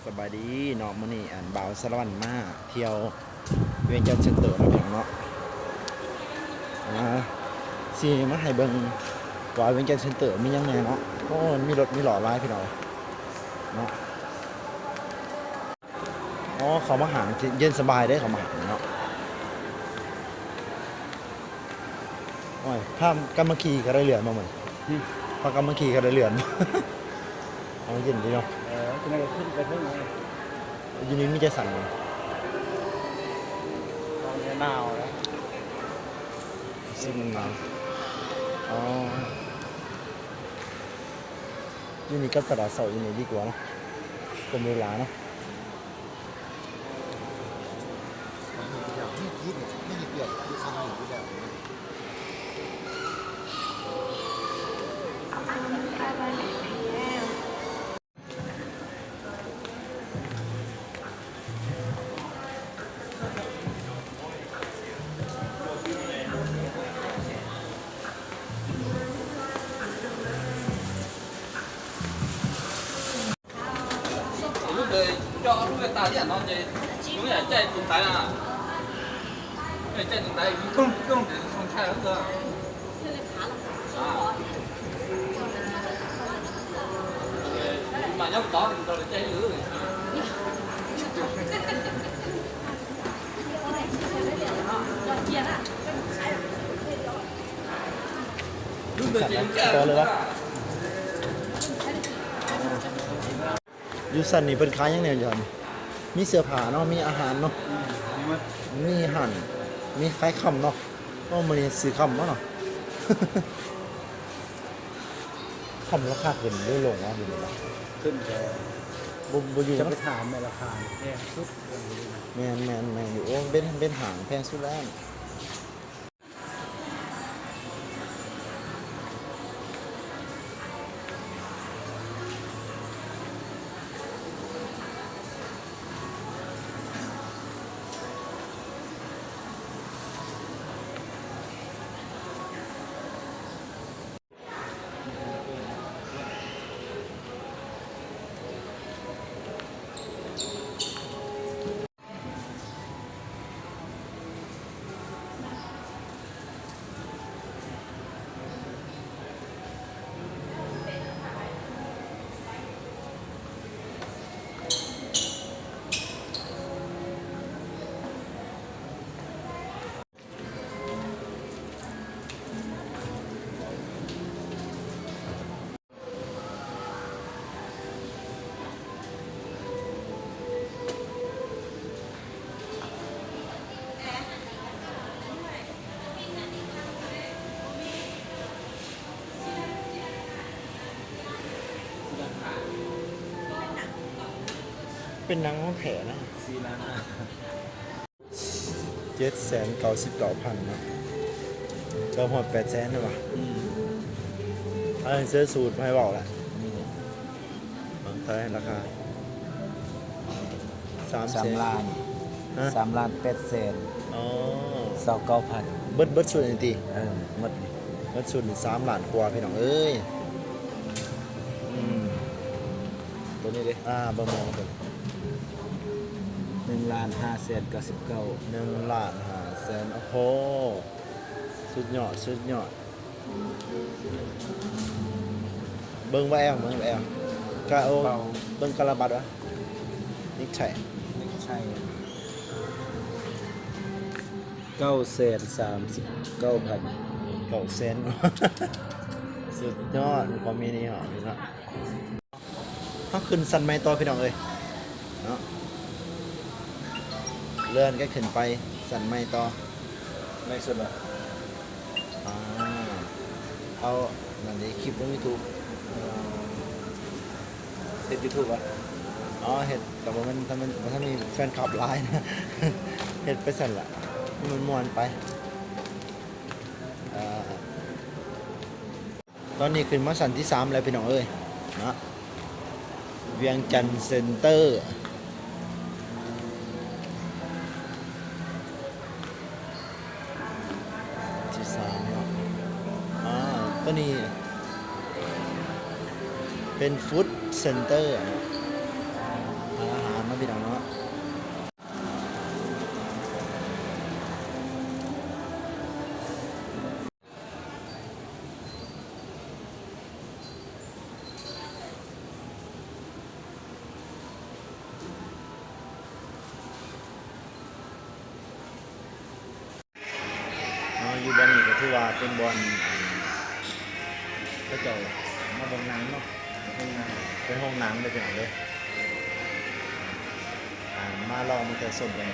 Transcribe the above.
สบายดีเนาะมื้อนี้บ่าวสารวัตรมาเที่ยวเวียงจันทร์เซ็นเตอร์เนาะพี่น้องเนาะสิมาให้เบิ่งว่าเวียงจันทร์เซ็นเตอร์มีหยังแหน่เนาะโอ้มีรถมีหล่อหลายพี่น้องเนาะอ๋อเขามาหาเย็นสบายเด้เขามาหาเนาะโอ้ยพากำมะขี่ก็ได้เหลือนมาเหมือนพากำมะขี่ก็ได้เหลือนเอาเย็นดีเนาะจะไม่ขึ้นไปเพิ่งเลยยูนี้มีใจสั่นเลยตอนนี้หนาวแล้วซึ่งหนาวอ๋อยูนี้ก็ตลาดเสาร์ยูนี้ดีกว่าเนาะเป็นเวลาเนาะไม่หยิบเปลี่ยนดูซันหนึ่งดูแบบlúc đấy cho lúc đấy ta đi ăn non gì lúc này chạy cùng tay à này chạy cùng tay không không để không khai hết rồi mà nhóc đó thì tôi lại chạy lửa rồi lúc đấy chỉ toเลยวะยูสันนี่เป็นค้ายังไงจอนมีเสื้อผ้าเนาะมีอาหารเนาะมีหั่นมีคล้ายคำเนาะก็มันซื้อคำเนาะ คำราคาขึ้นด้วยลงวะอยู่เลย ขึ้นแต่ บุอยู่ จะไปถามในราคาแพงสุด แมนอยู่โอ้เป็นหางแพงสุดแล้วเป็นนางห้องแผลนะ4 ล้าน 799,000นะก็หมด800,000นะวะเสื้อสูตรไม่บอกแหละเท่าไหร่ราคา3 ล้าน3 ล้าน8 แสนอ๋อ29,000เบิดสุดจริงหมดเบิดสุด3 ล้านกว่าพี่น้องเอ้ยตัวนี้ดิบะมองเป็น1 ล้าน 5 แสน99 1 ล้าน 5 แสนโอ้โหสุดยอดเบิ้งว่าแอลกะโอเบิ้งกะละบัดวะนิกใช่ใช่939,000 900,000สุดยอดความมีนี่เหรอพี่น้องถ้าขึ้นสันไม้ต่อพี่น้องเอ้ยเนาะเลื่อนก็ขึ้นไปสันไม้ต่อไม่สุดละเอานั่นดิคลิปลงยูทูบเฮ็ด YouTube อ่ะเห็ดแต่ว่ามันมีแฟนคลับไลน์นะ เห็ดไปสั่นละมันมวนไปตอนนี้ขึ้นมาสันที่3แล้วพี่น้องเอ้ยนะเวียงจันทร์เซ็นเตอร์ที่3เนาะตัวนี้เป็นฟู้ดเซ็นเตอร์อาห ถือว่าเป็นบอล ก็เจ้ามาเบิ่งหนังเนาะเบิ่งหนัง เป็นห้องหนังเลยเป็นอย่างเลยมาลองมันจะสดเลย